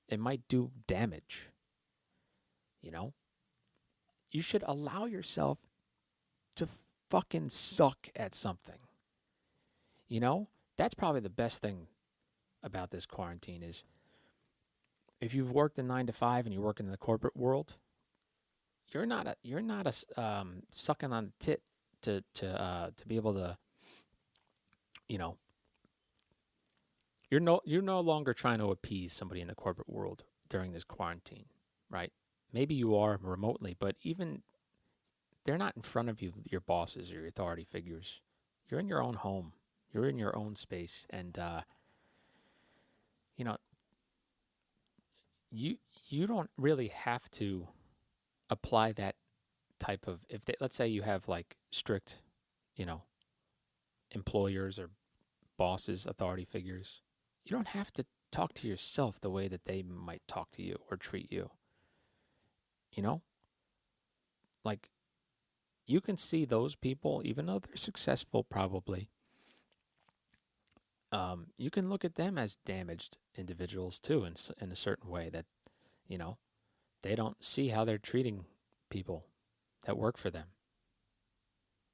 [SPEAKER 1] It might do damage. You know? You should allow yourself to fucking suck at something. You know? That's probably the best thing about this quarantine is if you've worked a 9 to 5 and you work in the corporate world, you're not sucking on the tit to be able to, you know, you're no longer trying to appease somebody in the corporate world during this quarantine, right? Maybe you are remotely, but even they're not in front of you, your bosses or your authority figures. You're in your own home. You're in your own space, and you know, you don't really have to apply that type of let's say you have like strict, you know, employers or bosses, authority figures. You don't have to talk to yourself the way that they might talk to you or treat you. You know? Like, you can see those people, even though they're successful probably, you can look at them as damaged individuals too in a certain way that, you know, they don't see how they're treating people that work for them.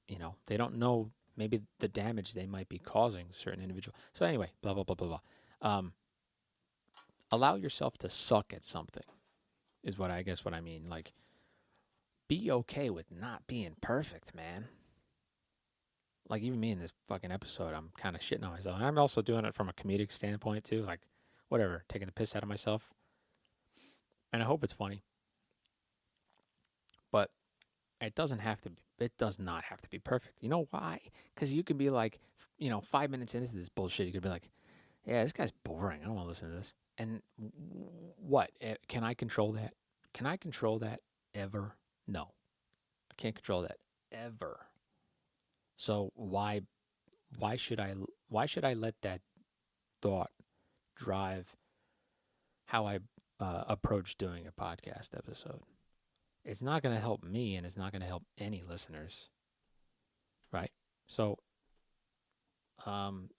[SPEAKER 1] You know, they don't know maybe the damage they might be causing certain individuals. So anyway, blah, blah, blah, blah, blah. Allow yourself to suck at something is what I mean. Like, be okay with not being perfect, man. Like, even me in this fucking episode, I'm kind of shitting on myself. And I'm also doing it from a comedic standpoint, too. Like, whatever, taking the piss out of myself. And I hope it's funny. But it does not have to be perfect. You know why? Because you can be like, 5 minutes into this bullshit, you could be like, yeah, this guy's boring. I don't want to listen to this. And what? Can I control that? Can I control that ever? No. I can't control that ever. So why should I let that thought drive how I approach doing a podcast episode? It's not going to help me, and it's not going to help any listeners, right? So,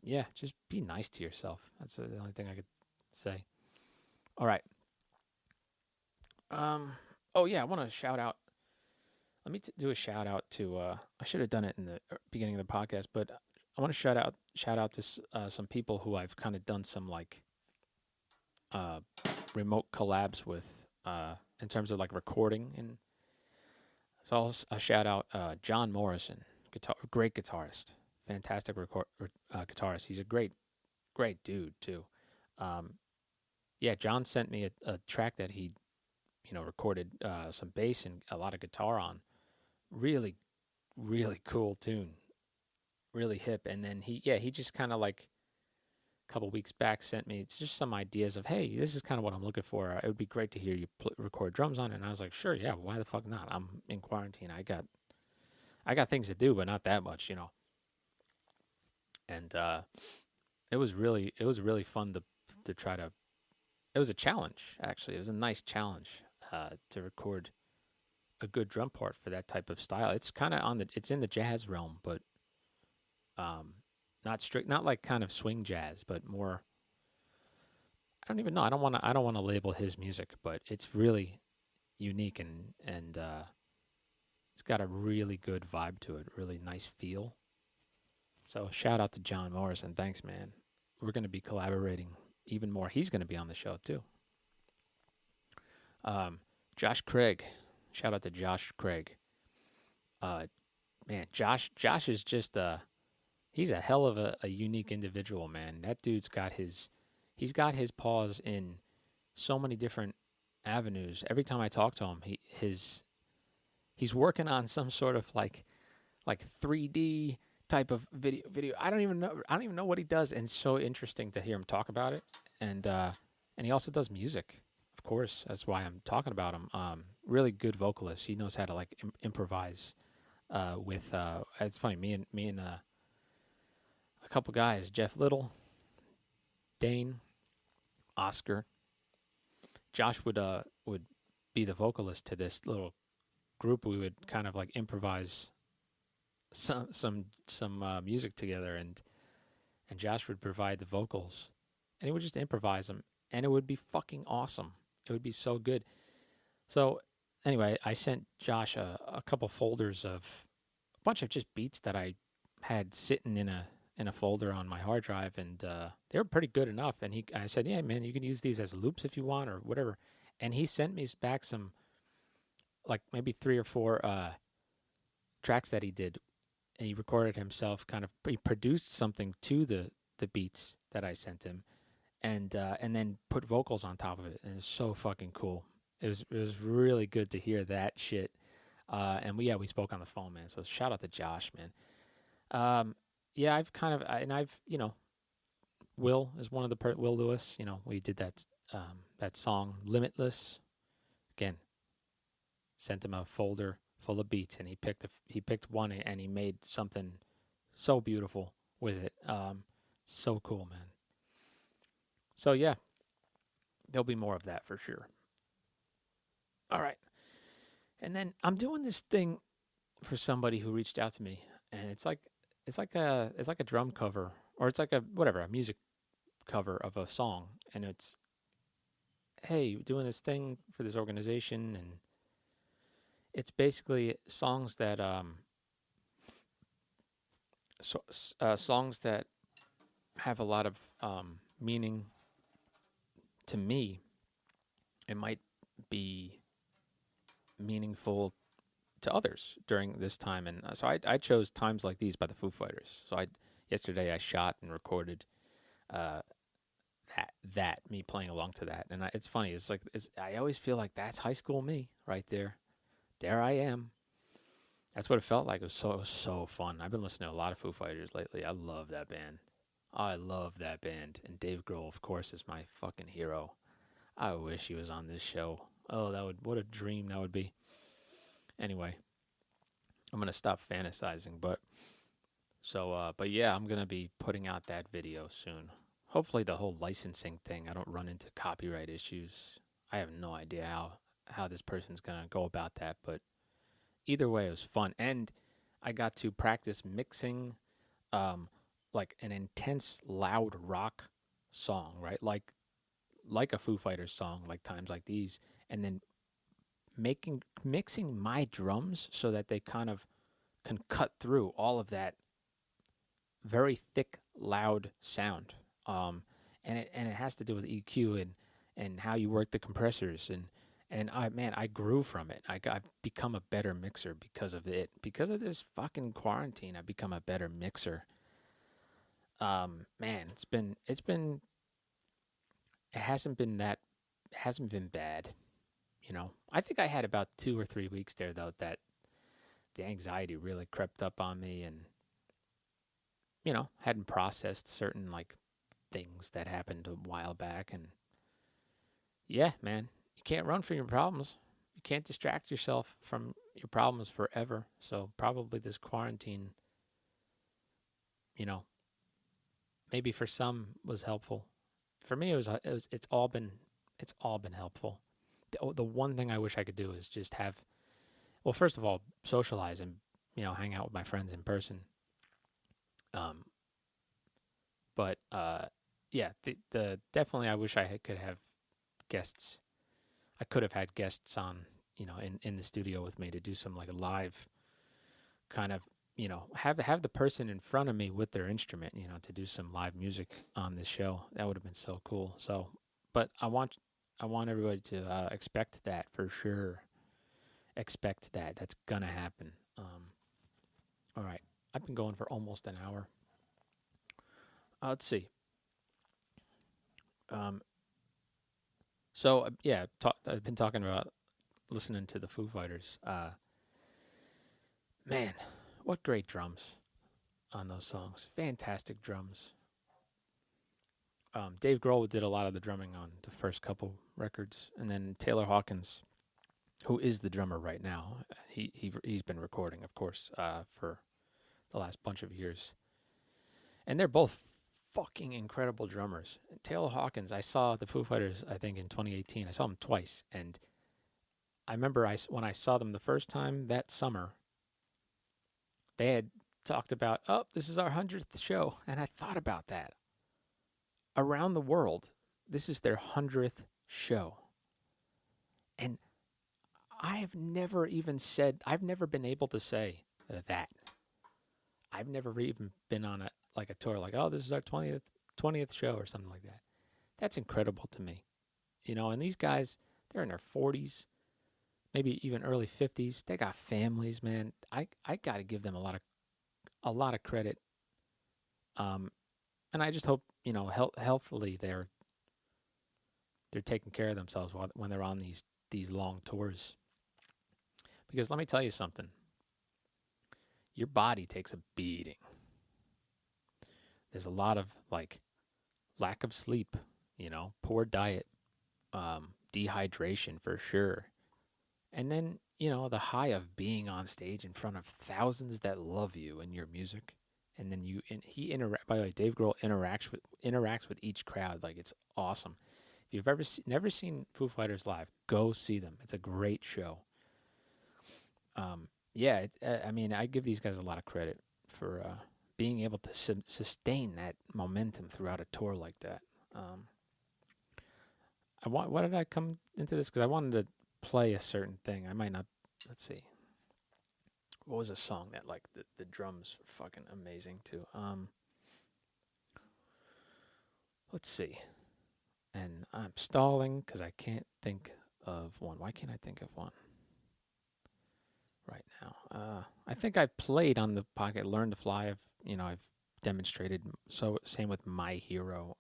[SPEAKER 1] yeah, just be nice to yourself. That's the only thing I could say. All right. Oh yeah, I want to shout out. Let me do a shout out to. I should have done it in the beginning of the podcast, but I want to shout out to some people who I've kind of done some like remote collabs with in terms of like recording, and so I'll shout out John Morrison, great guitarist, fantastic guitarist. He's a great dude too. Yeah, John sent me a track that he, recorded some bass and a lot of guitar on. Really, really cool tune. Really hip. And then he just kind of like a couple weeks back sent me just some ideas of, hey, this is kind of what I'm looking for. It would be great to hear you record drums on it. And I was like, sure, yeah, why the fuck not? I'm in quarantine. I got things to do, but not that much, And it was really fun to try to. It was a challenge, actually. It was a nice challenge to record a good drum part for that type of style. It's kind of it's in the jazz realm, but not like kind of swing jazz, but more. I don't even know. I don't want to label his music, but it's really unique and it's got a really good vibe to it. Really nice feel. So shout out to John Morrison. Thanks, man. We're going to be collaborating even more. He's going to be on the show too. Josh Craig. Shout out to Josh Craig. Man, Josh is just he's a hell of a unique individual, man. That dude's got he's got his paws in so many different avenues. Every time I talk to him, he's working on some sort of like 3D type of video. I don't even know what he does, and it's so interesting to hear him talk about it. And he also does music. Of course, that's why I'm talking about him. Really good vocalist. He knows how to like improvise with. It's funny. Me and a couple guys, Jeff Little, Dane, Oscar. Josh would be the vocalist to this little group. We would kind of like improvise some music together, and and Josh would provide the vocals, and he would just improvise them, and it would be fucking awesome. It would be so good. So anyway, I sent Josh a couple folders of a bunch of just beats that I had sitting in a folder on my hard drive, and they were pretty good enough. And I said, yeah, man, you can use these as loops if you want or whatever. And he sent me back some, like maybe 3 or 4 tracks that he did, and he recorded himself. He produced something to the beats that I sent him, and then put vocals on top of it. And it's so fucking cool. It was really good to hear that shit. And we spoke on the phone, man. So shout out to Josh, man. Yeah, I've Will is one of the Will Lewis. We did that song Limitless. Again, sent him a folder full of beats, and he picked one, and he made something so beautiful with it. So cool, man. So yeah, there'll be more of that for sure. All right, and then I'm doing this thing for somebody who reached out to me, and it's like a drum cover, or it's like a music cover of a song, and it's, hey, doing this thing for this organization, and it's basically songs that songs that have a lot of meaning to me. It might be meaningful to others during this time, and so I chose Times Like These by the Foo Fighters. So yesterday I shot and recorded that me playing along to that, and it's funny. I always feel like that's high school me right there. There I am. That's what it felt like. It was so fun. I've been listening to a lot of Foo Fighters lately. I love that band. And Dave Grohl, of course, is my fucking hero. I wish he was on this show. Oh, what a dream that would be. Anyway, I'm gonna stop fantasizing, but yeah, I'm gonna be putting out that video soon. Hopefully, the whole licensing thing, I don't run into copyright issues. I have no idea how this person's gonna go about that, but either way, it was fun, and I got to practice mixing, like an intense, loud rock song, right? Like a Foo Fighters song, like Times Like These, and then mixing my drums so that they kind of can cut through all of that very thick, loud sound. And it has to do with EQ and how you work the compressors, and I grew from it. I've become a better mixer because of it. Because of this fucking quarantine, I've become a better mixer. Man, it hasn't been bad. I think I had about 2 or 3 weeks there, though, that the anxiety really crept up on me, and, hadn't processed certain, things that happened a while back. And yeah, man, you can't run from your problems. You can't distract yourself from your problems forever. So probably this quarantine, maybe for some was helpful. For me, it's all been helpful. The one thing I wish I could do is just first of all, socialize and, hang out with my friends in person. But yeah, the definitely I wish I could have guests. I could have had guests on, in the studio with me to do some live kind of, have the person in front of me with their instrument, to do some live music on this show. That would have been so cool. So, but I want everybody to expect that for sure. Expect that. That's gonna happen. All right. I've been going for almost an hour. Let's see. So yeah, I've been talking about listening to the Foo Fighters. Man, what great drums on those songs. Fantastic drums. Dave Grohl did a lot of the drumming on the first couple records, and then Taylor Hawkins, who is the drummer right now, he's been recording, of course, for the last bunch of years. And they're both fucking incredible drummers. Taylor Hawkins, I saw the Foo Fighters, I think, in 2018. I saw them twice, and I remember when I saw them the first time that summer, they had talked about, oh, this is our 100th show. And I thought about that. Around the world, this is their 100th show. And I've never been able to say that. I've never even been on a tour like, oh, this is our 20th show or something like that. That's incredible to me. And these guys, they're in their 40s, maybe even early 50s. They got families, man. I got to give them a lot of credit. And I just hope, healthfully they're taking care of themselves when they're on these long tours. Because let me tell you something. Your body takes a beating. There's a lot of lack of sleep, poor diet, dehydration for sure. And then, the high of being on stage in front of thousands that love you and your music. And then by the way, Dave Grohl interacts with each crowd. It's awesome. If you've never seen Foo Fighters live, go see them. It's a great show. I give these guys a lot of credit for being able to sustain that momentum throughout a tour like that. Why did I come into this? Because I wanted to play a certain thing. I might not. Let's see. What was a song that the drums were fucking amazing too? Let's see. And I'm stalling because I can't think of one. Why can't I think of one right now? I think I played on the podcast Learn to Fly. I've demonstrated. So same with My Hero.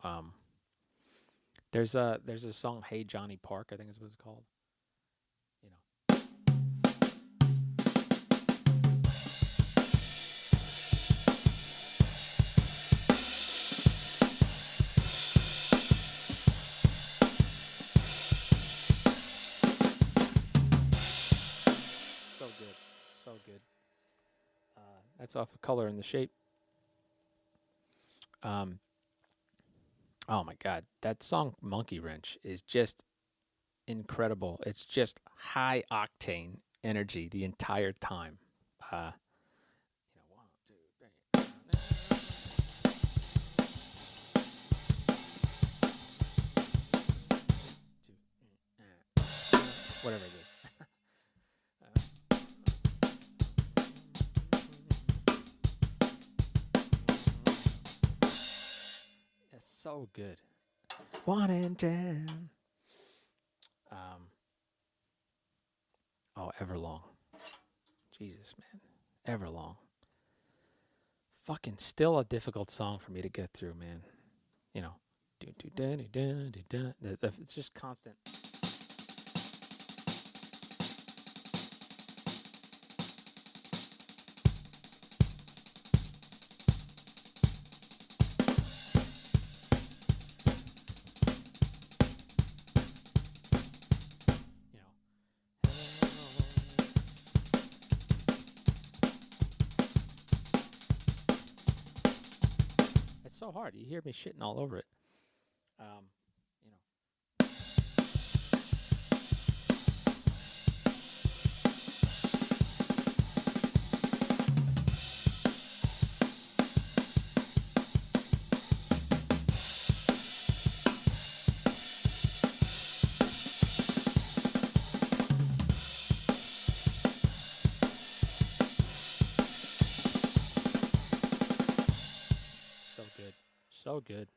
[SPEAKER 1] There's a song, Hey Johnny Park, I think is what it's called. So good. That's off of Color and the Shape. Oh my God, that song Monkey Wrench is just incredible. It's just high octane energy the entire time. 1, 2, 3. Whatever it is. So good. 1 and 10. Everlong. Jesus, man. Everlong. Fucking still a difficult song for me to get through, man. It's just constant. So hard. You hear me shitting all over it. So good.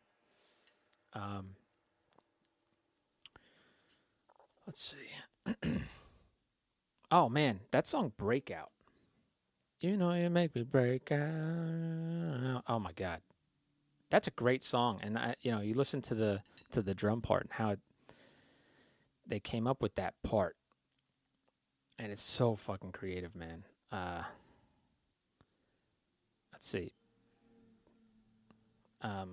[SPEAKER 1] Let's see. Oh man, that song Breakout. You make me break out. Oh my God. That's a great song. And you listen to the drum part and how they came up with that part. And it's so fucking creative, man. Let's see. I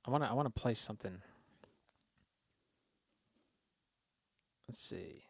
[SPEAKER 1] want to play something. Let's see.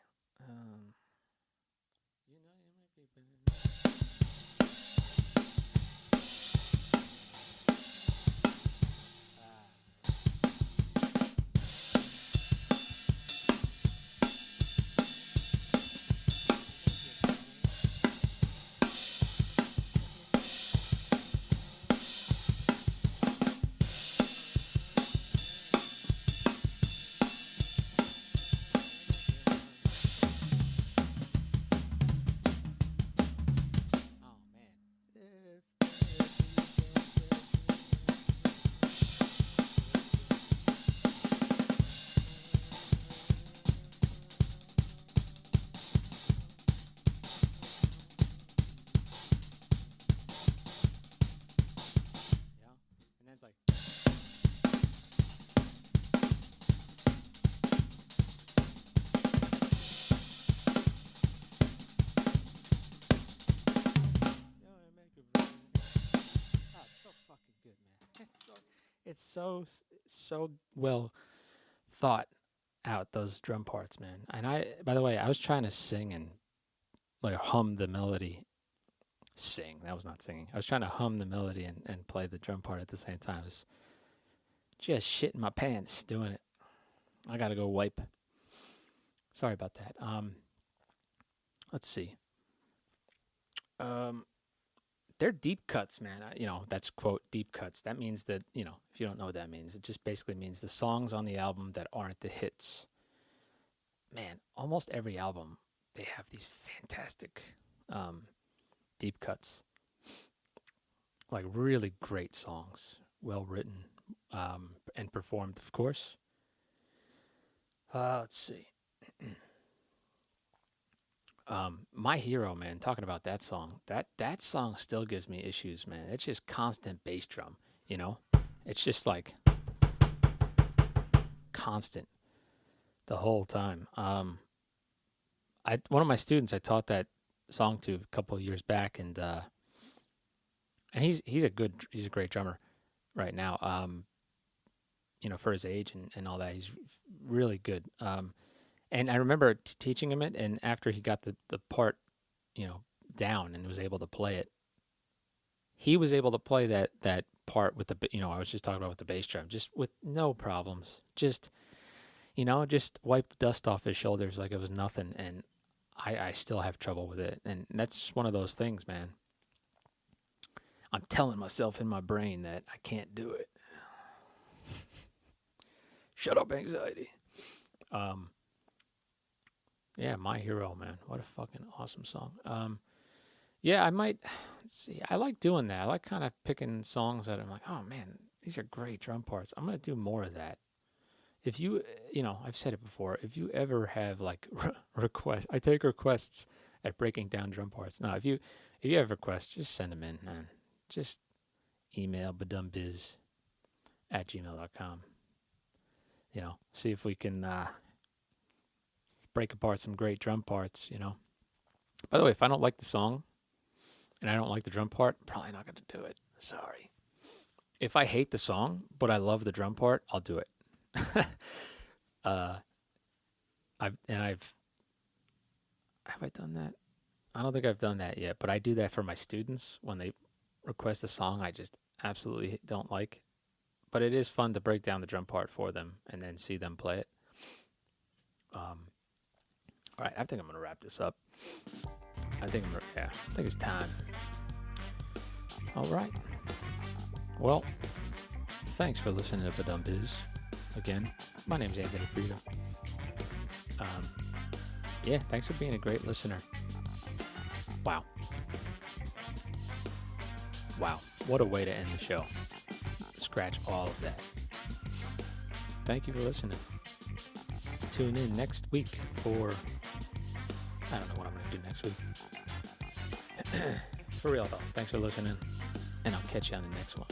[SPEAKER 1] It's so well thought out, those drum parts, man. And by the way, I was trying to sing and like hum the melody. Sing. That was not singing. I was trying to hum the melody and play the drum part at the same time. I was just shitting my pants doing it. I gotta go wipe. Sorry about that. Let's see. They're deep cuts, man. That's quote deep cuts. That means that, if you don't know what that means, it just basically means the songs on the album that aren't the hits. Man, almost every album, they have these fantastic deep cuts. Like really great songs, well written, and performed, of course. Let's see. My Hero, man, talking about that song, that song still gives me issues, man. It's just constant bass drum, It's just like constant the whole time. One of my students I taught that song to a couple of years back, and he's a great drummer right now. For his age and all that, he's really good. And I remember teaching him it, and after he got the part, down and was able to play it, he was able to play that part with I was just talking about with the bass drum, just with no problems. Just wipe the dust off his shoulders like it was nothing, and I still have trouble with it. And that's just one of those things, man. I'm telling myself in my brain that I can't do it. Shut up, anxiety. Yeah, My Hero, man. What a fucking awesome song. Yeah, I might see. I like doing that. I like kind of picking songs that I'm like, oh man, these are great drum parts. I'm gonna do more of that. If you, I've said it before. If you ever have like requests, I take requests at breaking down drum parts. Now, if you have requests, just send them in, man. Just email BaDumBizz@gmail.com. See if we can break apart some great drum parts, By the way, if I don't like the song and I don't like the drum part, I'm probably not going to do it. Sorry. If I hate the song, but I love the drum part, I'll do it. Have I done that? I don't think I've done that yet, but I do that for my students when they request a song I just absolutely don't like. But it is fun to break down the drum part for them and then see them play it. All right, I think I'm going to wrap this up. I think it's time. All right. Well, thanks for listening to BaDumBizz. Again, my name's Anthony Freda. Thanks for being a great listener. Wow, what a way to end the show. Scratch all of that. Thank you for listening. Tune in next week for... I don't know what I'm going to do next week. For real, though. Thanks for listening, and I'll catch you on the next one.